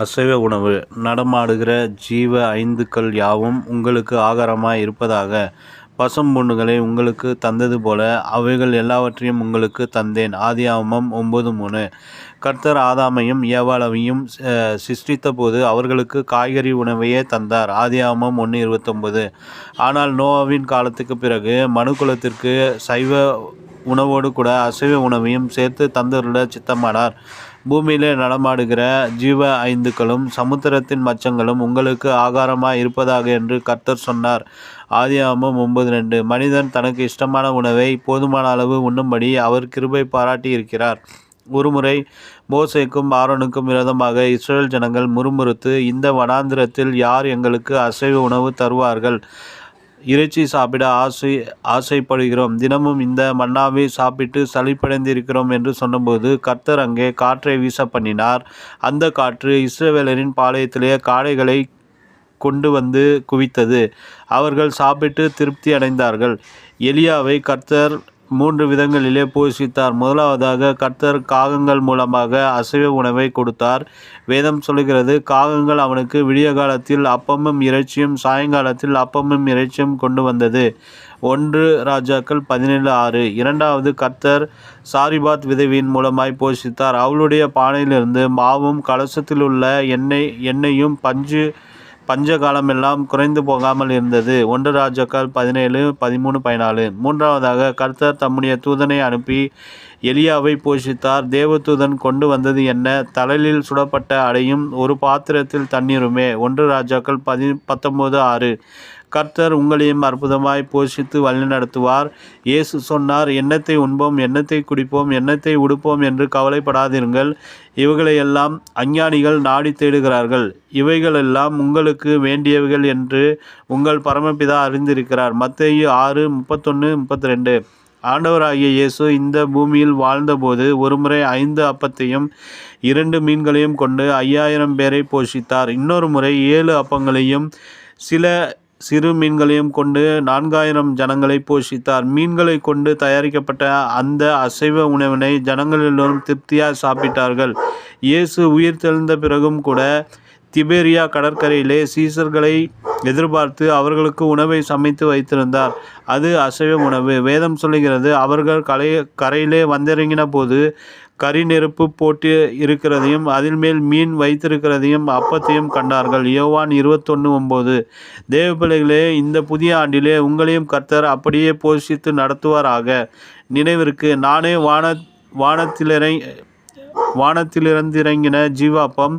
அசைவ உணவு. நடமாடுகிற ஜீவ ஐந்துக்கள் யாவும் உங்களுக்கு ஆகாரமாய் இருப்பதாக. பசும்பொன்னுகளை உங்களுக்கு தந்தது போல அவைகள் எல்லாவற்றையும் உங்களுக்கு தந்தேன். ஆதியாகமம் 9:3. கர்த்தர் ஆதாமையும் ஏவாளையும் சிருஷ்டித்தபோது அவர்களுக்கு காய்கறி உணவையே தந்தார். ஆதியாகமம் 1:29. ஆனால் நோவாவின் காலத்துக்கு பிறகு மனுக்குலத்திற்கு சைவ உணவோடு கூட அசைவ உணவையும் சேர்த்து தந்தருள சித்தமானார். பூமியிலே நடமாடுகிற ஜீவ ஐந்துக்களும் சமுத்திரத்தின் மச்சங்களும் உங்களுக்கு ஆகாரமாய் இருப்பதாக என்று கர்த்தர் சொன்னார். ஆதியாகமம் 9:2. மனிதன் தனக்கு இஷ்டமான உணவை போதுமான அளவு உண்ணும்படி அவர் கிருபை பாராட்டி இருக்கிறார். ஒருமுறை மோசேக்கும் ஆரோனுக்கும் விரோதமாக இஸ்ரவேல் ஜனங்கள் முறுமுறுத்து, இந்த வனாந்திரத்தில் யார் எங்களுக்கு அசைவ உணவு தருவார்கள்? இறைச்சி சாப்பிட ஆசைப்படுகிறோம். தினமும் இந்த மன்னாவை சாப்பிட்டு சலிப்படைந்திருக்கிறோம் என்று சொன்னபோது கர்த்தர் அங்கே காற்றை வீச பண்ணினார். அந்த காற்று இஸ்ரவேலரின் பாளையத்திலே காடைகளை கொண்டு வந்து குவித்தது. அவர்கள் சாப்பிட்டு திருப்தி அடைந்தார்கள். எலியாவை கர்த்தர் 3 விதங்களிலே போஷித்தார். முதலாவதாக கர்த்தர் காகங்கள் மூலமாக அசைவ உணவை கொடுத்தார். வேதம் சொல்லுகிறது, காகங்கள் அவனுக்கு விடிய காலத்தில் அப்பமும் இறைச்சியும் சாயங்காலத்தில் அப்பமும் இறைச்சியும் கொண்டு வந்தது. 1 ராஜாக்கள் 17:6. இரண்டாவது, கர்த்தர் சாரிபாத் விதவியின் மூலமாய் போஷித்தார். அவளுடைய பானையிலிருந்து மாவும் கலசத்திலுள்ள எண்ணெயும் பஞ்ச காலமெல்லாம் குறைந்து போகாமல் இருந்தது. 1 ராஜாக்கள் 17:13-14. மூன்றாவதாக கர்த்தர் தம்முடைய தூதனை அனுப்பி எலியாவை போஷித்தார். தேவதூதன் கொண்டு வந்தது என்ன? தழலில் சுடப்பட்ட அடையும் ஒரு பாத்திரத்தில் தண்ணீருமே. 1 ராஜாக்கள் 19:6. கர்த்தர் உங்களையும் அற்புதமாய் போஷித்து வழிநடத்துவார். இயேசு சொன்னார், எண்ணத்தை உண்போம், எண்ணத்தை குடிப்போம், எண்ணத்தை உடுப்போம் என்று கவலைப்படாதீர்கள். இவைகளையெல்லாம் அஞ்ஞானிகள் நாடி தேடுகிறார்கள். இவைகளெல்லாம் உங்களுக்கு வேண்டியவைகள் என்று உங்கள் பரமபிதா அறிந்திருக்கிறார். மத்தேயு 6:31-32. ஆண்டவராகிய இயேசு இந்த பூமியில் வாழ்ந்தபோது ஒருமுறை 5 அப்பத்தையும் 2 மீன்களையும் கொண்டு 5000 பேரை போஷித்தார். இன்னொரு முறை 7 அப்பங்களையும் சில சிறு மீன்களையும் கொண்டு 4000 ஜனங்களை போஷித்தார். மீன்களை கொண்டு தயாரிக்கப்பட்ட அந்த அசைவ உணவினை ஜனங்கள் எல்லோரும் திருப்தியாய் சாப்பிட்டார்கள். இயேசு உயிர்த்தெழுந்த பிறகும் கூட திபேரியா கடற்கரையிலே சீசர்களை எதிர்பார்த்து அவர்களுக்கு உணவை சமைத்து வைத்திருந்தார். அது அசைவ உணவு. வேதம் சொல்லுகிறது, அவர்கள் கரையிலே வந்திறங்கின போது கரி நெருப்பு போட்டு இருக்கிறதையும் அதில் மேல் மீன் வைத்திருக்கிறதையும் அப்பத்தையும் கண்டார்கள். யோவான் 21:9. தேவ பிள்ளைகளே, இந்த புதிய ஆண்டிலே உங்களையும் கர்த்தர் அப்படியே போஷித்து நடத்துவாராக. நினைவிற்கு, நானே வானத்திலிறங்கின ஜீவாப்பம்.